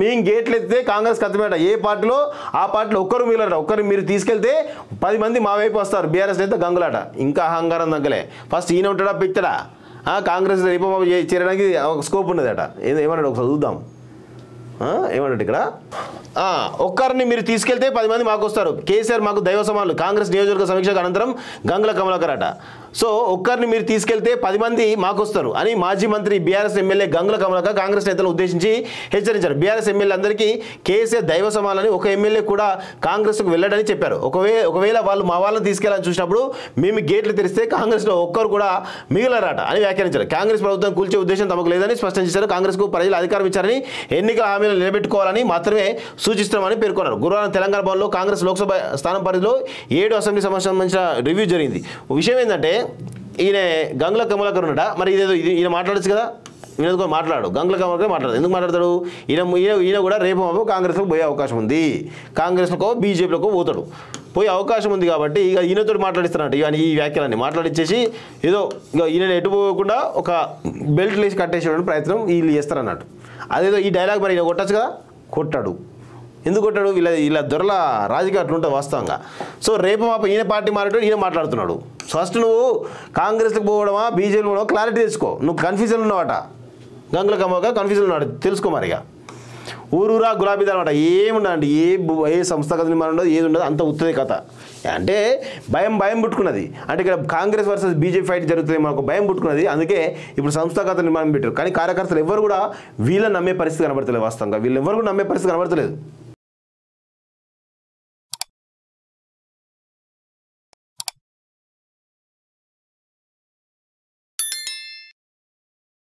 మేము గేట్లు ఎత్తితే కాంగ్రెస్ కత్తమేట ఏ పార్టీలో ఆ పార్టీలో ఒక్కరు మిగిలట ఒక్కరు మీరు తీసుకెళ్తే 10 మంది మా వైపు వస్తారు బీఆర్ఎస్ అయితే గంగులాట ఇంకా అహంకారం తగ్గలే ఫస్ట్ ఈయన ఉంటాడా పిచ్చడా కాంగ్రెస్ రేపు చేరడానికి స్కోప్ ఉన్నదట ఏమన్నాడు ఒకసారి చూద్దాం ఏమన్నట్టు ఇక్కడ ఒక్కరిని మీరు తీసుకెళ్తే 10 మంది మాకు వస్తారు కేసీఆర్ మాకు దైవ సమానులు కాంగ్రెస్ నియోజకవర్గ సమీక్షకు అనంతరం గంగుల కమలాకర్ అట సో ఒక్కరిని మీరు తీసుకెళ్తే 10 మంది మాకు వస్తారు అని మాజీ మంత్రి బీఆర్ఎస్ ఎమ్మెల్యే గంగుల కమలాకర్ కాంగ్రెస్ నేతలను ఉద్దేశించి హెచ్చరించారు బీఆర్ఎస్ ఎమ్మెల్యే అందరికీ కేసీఆర్ దైవ సమానులని ఒక ఎమ్మెల్యే కూడా కాంగ్రెస్కు వెళ్ళడని చెప్పారు ఒకవేళ వాళ్ళు మా వాళ్ళని తీసుకెళ్లాలని చూసినప్పుడు మేము గేట్లు తెరిస్తే కాంగ్రెస్లో ఒక్కరు కూడా మిగిలరాట అని వ్యాఖ్యానించారు కాంగ్రెస్ ప్రభుత్వం కూల్చే ఉద్దేశం తమకు లేదని స్పష్టం చేశారు కాంగ్రెస్కు ప్రజలు అధికారం ఇచ్చారని ఎన్నికల హామీలను నిలబెట్టుకోవాలని మాత్రమే సూచిస్తామని పేర్కొన్నారు గురువారం తెలంగాణ భవన్లో కాంగ్రెస్ లోక్సభ స్థానం పరిధిలో 7 అసెంబ్లీ సమావేశాలకు సంబంధించిన రివ్యూ జరిగింది విషయం ఏంటంటే ఈయన గంగుల కమలాకర్ ఉన్నాడా మరి ఇదేదో ఈయన మాట్లాడచ్చు కదా ఈయన మాట్లాడు గంగుల కమలాకర్ మాట్లాడదు ఎందుకు మాట్లాడతాడు ఈయన కూడా రేపు కాంగ్రెస్లో పోయే అవకాశం ఉంది కాంగ్రెస్లో బీజేపీలో పోతాడు పోయే అవకాశం ఉంది కాబట్టి ఇక ఈయనతో మాట్లాడిస్తారంట ఇక ఈ వ్యాఖ్యలన్నీ మాట్లాడించేసి ఏదో ఇక ఈయన ఎటు పోకుండా ఒక బెల్ట్ లేసి కట్టేసే ప్రయత్నం వీళ్ళు చేస్తారన్నట్టు అదేదో ఈ డైలాగ్ మరి ఈయన కొట్టచ్చు కదా కొట్టాడు ఎందుకు కొట్టాడు ఇలా దొరల రాజకీయ అట్లుంటుంది వాస్తవంగా సో రేపు మా ఈయన పార్టీ మారేటో ఈయన మాట్లాడుతున్నాడు ఫస్ట్ నువ్వు కాంగ్రెస్కి పోవడమా బీజేపీ పోవడమా క్లారిటీ తెచ్చుకో నువ్వు కన్ఫ్యూజన్ ఉన్నావట గంగుల కమలాకర్ కన్ఫ్యూజన్ ఉన్నాడు తెలుసుకో మరిగా ఊరూరా గులాబీదారు అనమాట ఏముండదండి ఏ సంస్థాగత నిర్మాణం ఉండదు ఏది ఉండదు అంత ఉత్తదే కథ అంటే భయం పుట్టుకున్నది అంటే ఇక్కడ కాంగ్రెస్ వర్సెస్ బీజేపీ ఫైట్ జరుగుతుంది మనకు భయం పుట్టుకున్నది అందుకే ఇప్పుడు సంస్థాగత నిర్మాణం పెట్టారు కానీ కార్యకర్తలు ఎవరు కూడా వీళ్ళని నమ్మే పరిస్థితి కనబడతలేదు వాస్తవంగా వీళ్ళు ఎవరు కూడా నమ్మే పరిస్థితి కనబడతలేదు